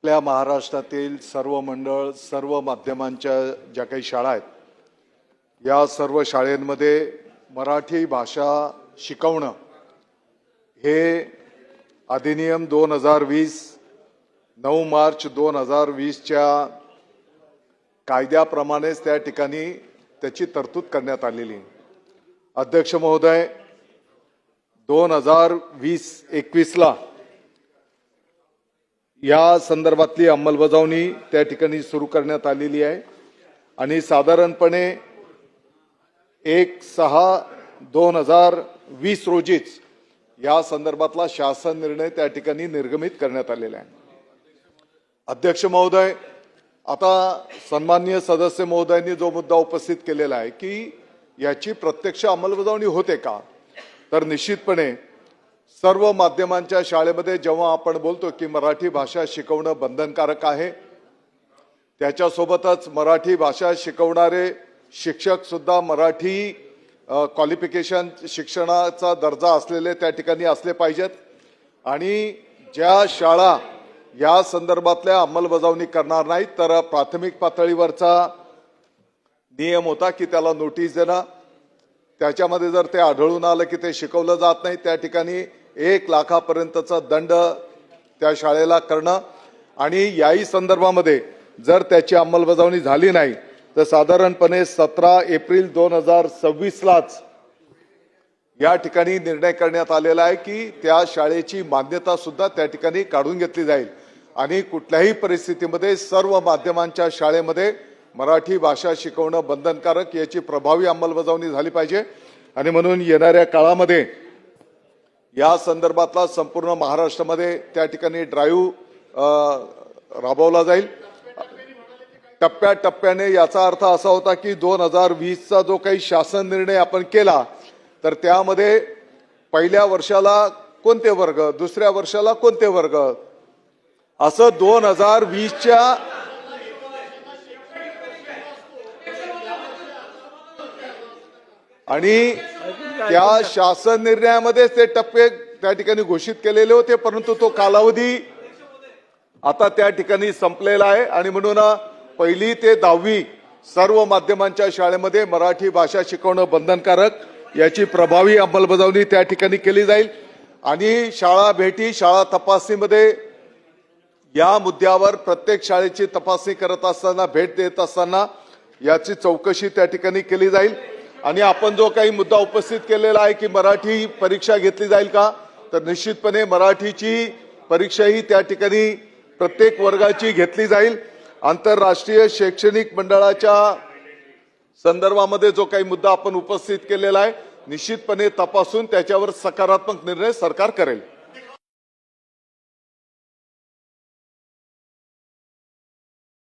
आपल्या महाराष्ट्रातील सर्व मंडळ, सर्व माध्यमांच्या ज्या काही शाळा आहेत, या सर्व शाळांमध्ये मराठी भाषा शिकवणं हे अधिनियम 2020 9 मार्च 2020च्या कायद्याप्रमाणेच त्या ठिकाणी त्याची तरतूद करण्यात आलेली आहे। अध्यक्ष महोदय, 2020-21 ला या संदर्भातली अंमलबजावणी त्या ठिकाणी सुरू करण्यात आलेली आहे आणि साधारणपणे 1/6/2020 रोजीच या संदर्भातला शासन निर्णय त्या ठिकाणी निर्गमित करण्यात आलेला आहे। अध्यक्ष महोदय, आता सन्माननीय सदस्य महोदयांनी जो मुद्दा उपस्थित केलेला आहे की याची प्रत्यक्ष अंमलबजावणी होते का, तर निश्चितपणे सर्व माध्यमांच्या शाळेमध्ये जेव्हा आपण बोलतो की मराठी भाषा शिकवणं बंधनकारक आहे, त्याच्यासोबतच मराठी भाषा शिकवणारे शिक्षक सुद्धा मराठी क्वालिफिकेशन शिक्षणाचा दर्जा असलेले त्या ठिकाणी असले पाहिजेत आणि ज्या शाळा या संदर्भातल्या अंमलबजावणी करणार नाहीत तर प्राथमिक पातळीवरचा नियम होता की त्याला नोटीस देणं, त्याच्यामध्ये जर ते आढळून आलं की ते शिकवलं जात नाही त्या ठिकाणी 1 लाखापर्यंतचा दंड त्या शाळेला करणं आणि याही संदर्भामध्ये जर त्याची अंमलबजावणी झाली नाही तर साधारणपणे 17 एप्रिल 2026 लाच या ठिकाणी निर्णय करण्यात आलेला आहे की त्या शाळेची मान्यता सुद्धा त्या ठिकाणी काढून घेतली जाईल आणि कुठल्याही परिस्थितीमध्ये सर्व माध्यमांच्या शाळेमध्ये मराठी भाषा शिकवणं बंधनकारक याची प्रभावी अंमलबजावणी झाली पाहिजे आणि म्हणून येणाऱ्या काळामध्ये या संदर्भातला संपूर्ण महाराष्ट्रामध्ये त्या ठिकाणी ड्राईव्ह राबवला जाईल टप्प्याटप्प्याने। याचा अर्थ असा होता की 2020चा जो काही शासन निर्णय आपण केला तर त्यामध्ये पहिल्या वर्षाला कोणते वर्ग, दुसऱ्या वर्षाला कोणते वर्ग, असं 2020च्या आणि त्या शासन निर्णयामध्ये ते टप्पे त्या ठिकाणी घोषित केलेले होते, परंतु तो कालावधी आता त्या ठिकाणी संपलेला आहे आणि म्हणून 1ली ते 10वी सर्व माध्यमांच्या शाळेमध्ये मराठी भाषा शिकवणं बंधनकारक याची प्रभावी अंमलबजावणी त्या ठिकाणी केली जाईल आणि शाळा भेटी, शाळा तपासणीमध्ये या मुद्द्यावर प्रत्येक शाळेची तपासणी करत असताना, भेट देत असताना याची चौकशी त्या ठिकाणी केली जाईल आणि आपण जो काही मुद्दा उपस्थित केलेला आहे की मराठी परीक्षा घेतली जाईल का, तर निश्चितपणे मराठीची परीक्षाही त्या ठिकाणी प्रत्येक वर्गाची घेतली जाईल। आंतरराष्ट्रीय शैक्षणिक मंडळाच्या संदर्भामध्ये जो काही मुद्दा आपण उपस्थित केलेला आहे निश्चितपणे तपासून त्याच्यावर सकारात्मक निर्णय सरकार करेल।